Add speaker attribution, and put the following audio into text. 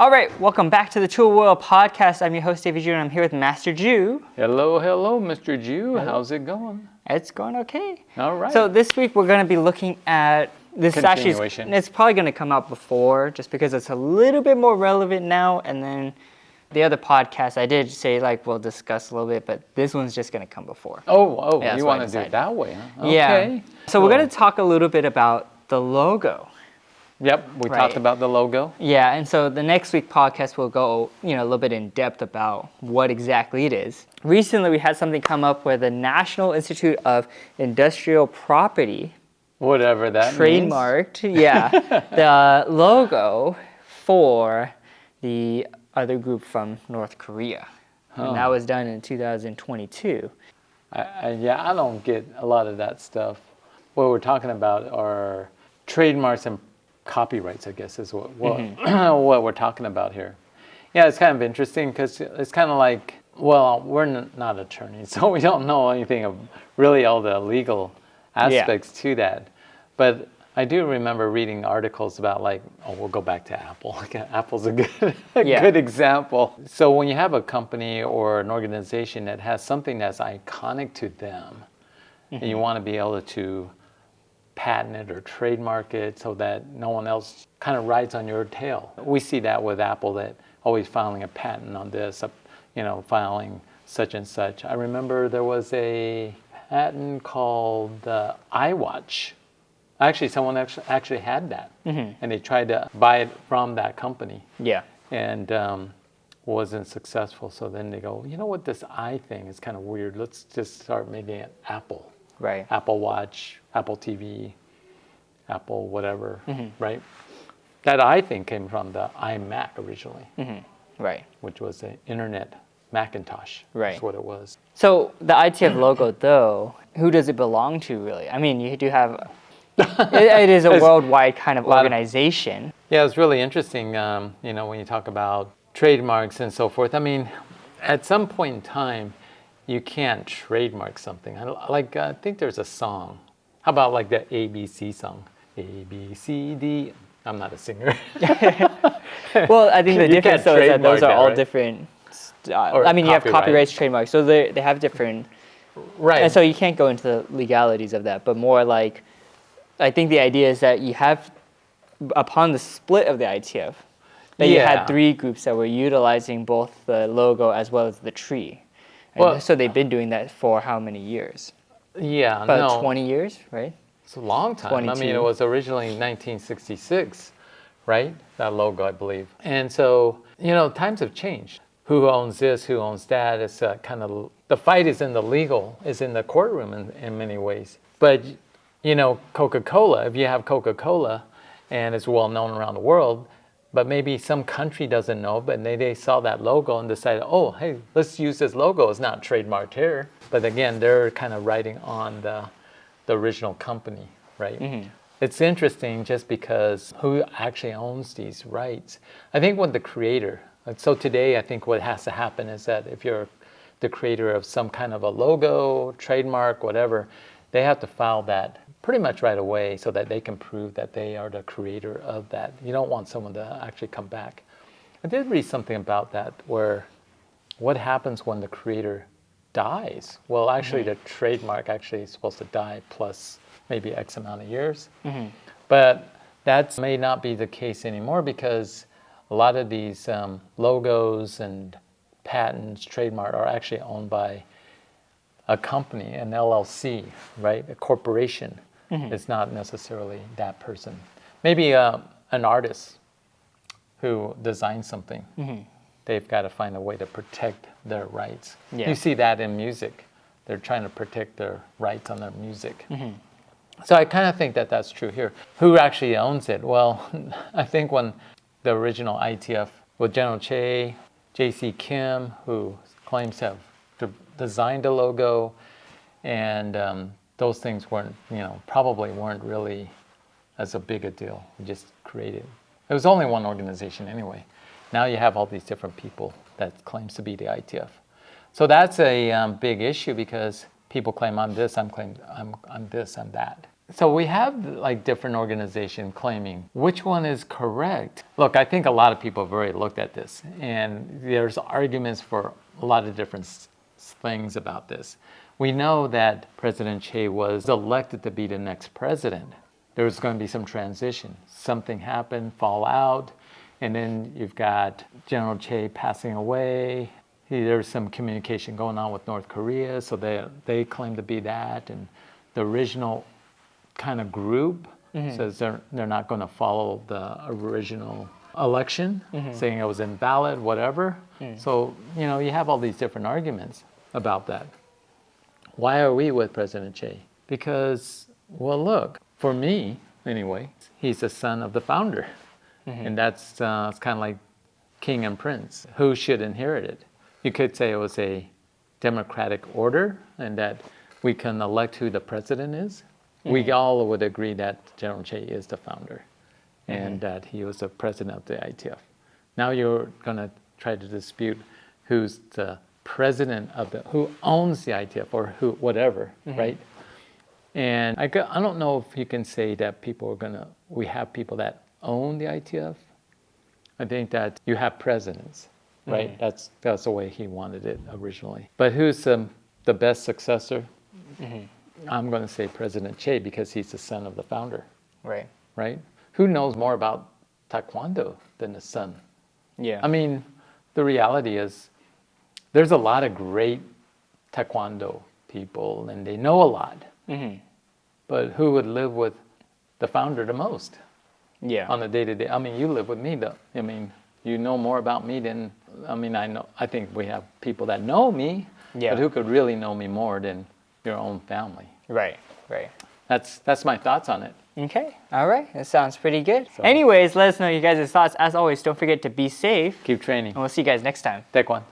Speaker 1: All right, welcome back to the Tool World Podcast. I'm your host, David Jew, and I'm here with Master Jew.
Speaker 2: Hello, Mr. Jew. Hello. How's it going?
Speaker 1: It's going okay.
Speaker 2: All right.
Speaker 1: So this week we're going to be looking at this.
Speaker 2: Continuation.
Speaker 1: It's probably going to come out before, just because it's a little bit more relevant now. And then the other podcast, I did say we'll discuss a little bit, but this one's just going to come before.
Speaker 2: Yeah, you want to do it that way, huh? Okay.
Speaker 1: Yeah. So we're going to talk a little bit about the logo.
Speaker 2: Yep, we talked about the logo.
Speaker 1: Yeah, and so the next week podcast will go, a little bit in depth about what exactly it is. Recently, we had something come up where the National Institute of Industrial Property,
Speaker 2: whatever that
Speaker 1: trademarked, the logo for the other group from North Korea. And that was done in 2022.
Speaker 2: I don't get a lot of that stuff. What we're talking about are trademarks and copyrights, I guess, is what we're talking about here. Yeah, it's kind of interesting because it's kind of like, well, we're not attorneys, so we don't know anything of really all the legal aspects to that. But I do remember reading articles about we'll go back to Apple. Apple's a good example. So when you have a company or an organization that has something that's iconic to them, and you want to be able to patent it or trademark it so that no one else kind of rides on your tail. We see that with Apple, that always filing a patent on this, filing such and such. I remember there was a patent called the iWatch. Actually, someone actually had that, and they tried to buy it from that company. Yeah. And wasn't successful. So then they go, you know what, this I thing is kind of weird. Let's just start making it Apple.
Speaker 1: Right.
Speaker 2: Apple Watch, Apple TV, Apple whatever, right? That I think came from the iMac originally.
Speaker 1: Right.
Speaker 2: Which was an internet Macintosh.
Speaker 1: Right.
Speaker 2: That's what it was.
Speaker 1: So the ITF logo, though, who does it belong to, really? I mean, you do have, it is a worldwide kind of organization.
Speaker 2: Yeah, it's really interesting, when you talk about trademarks and so forth. I mean, at some point in time, you can't trademark something. I think there's a song. How about the ABC song? A, B, C, D. I'm not a singer.
Speaker 1: Well, I think the difference though is that those are all different. You have copyrights, trademarks, so they have different. Right. And so you can't go into the legalities of that, but more I think the idea is that you have, upon the split of the ITF, that you had three groups that were utilizing both the logo as well as the tree. Well, so they've been doing that for how many years?
Speaker 2: Yeah,
Speaker 1: about 20 years, right?
Speaker 2: It's a long time.
Speaker 1: 22.
Speaker 2: I mean, it was originally 1966, right? That logo, I believe. And so, times have changed. Who owns this? Who owns that? It's kind of, the fight is in the courtroom in many ways. But, Coca-Cola, if you have Coca-Cola and it's well known around the world, but maybe some country doesn't know, but they saw that logo and decided, oh, hey, let's use this logo. It's not trademarked here. But again, they're kind of riding on the original company, right? It's interesting just because who actually owns these rights. I think when the creator, so today I think what has to happen is that if you're the creator of some kind of a logo, trademark, whatever, they have to file that pretty much right away so that they can prove that they are the creator of that. You don't want someone to actually come back. I did read something about that where what happens when the creator dies? Well, actually the trademark actually is supposed to die plus maybe X amount of years. But that may not be the case anymore because a lot of these logos and patents, trademark are actually owned by a company, an LLC, right? A corporation. It's not necessarily that person. Maybe an artist who designs something. They've got to find a way to protect their rights. Yeah. You see that in music. They're trying to protect their rights on their music. So I kind of think that that's true here. Who actually owns it? Well, I think when the original ITF with General Che, J.C. Kim, who claims to have designed the logo, and those things probably weren't really as a big a deal. We just created. It was only one organization anyway. Now you have all these different people that claims to be the ITF. So that's a big issue because people claim I'm this, I'm this, I'm that. So we have like different organizations claiming which one is correct. Look, I think a lot of people have already looked at this, and there's arguments for a lot of different things about this. We know that President Che was elected to be the next president. There was going to be some transition. Something happened, fall out, and then you've got General Che passing away. There's some communication going on with North Korea, so they claim to be that. And the original kind of group says they're not going to follow the original election, saying it was invalid, whatever. So, you know, you have all these different arguments about that. Why are we with President Che? Because, well, look, for me, anyway, he's the son of the founder. And that's it's kind of like king and prince. Who should inherit it? You could say it was a democratic order and that we can elect who the president is. We all would agree that General Che is the founder and that he was the president of the ITF. Now you're going to try to dispute who's the president of who owns the ITF or who, whatever, right? And I don't know if you can say that we have people that own the ITF. I think that you have presidents, right? That's the way he wanted it originally. But who's the best successor? I'm going to say President Che because he's the son of the founder.
Speaker 1: Right.
Speaker 2: Right? Who knows more about Taekwondo than the son?
Speaker 1: Yeah.
Speaker 2: I mean, the reality is there's a lot of great Taekwondo people and they know a lot. But who would live with the founder the most?
Speaker 1: Yeah.
Speaker 2: On a day-to-day. I mean, you live with me though. I mean, you know more about me than, I think we have people that know me, but who could really know me more than your own family?
Speaker 1: Right.
Speaker 2: That's my thoughts on it.
Speaker 1: Okay. All right. That sounds pretty good. So, anyways, let us know you guys' thoughts. As always, don't forget to be safe.
Speaker 2: Keep training.
Speaker 1: And we'll see you guys next time.
Speaker 2: Take one.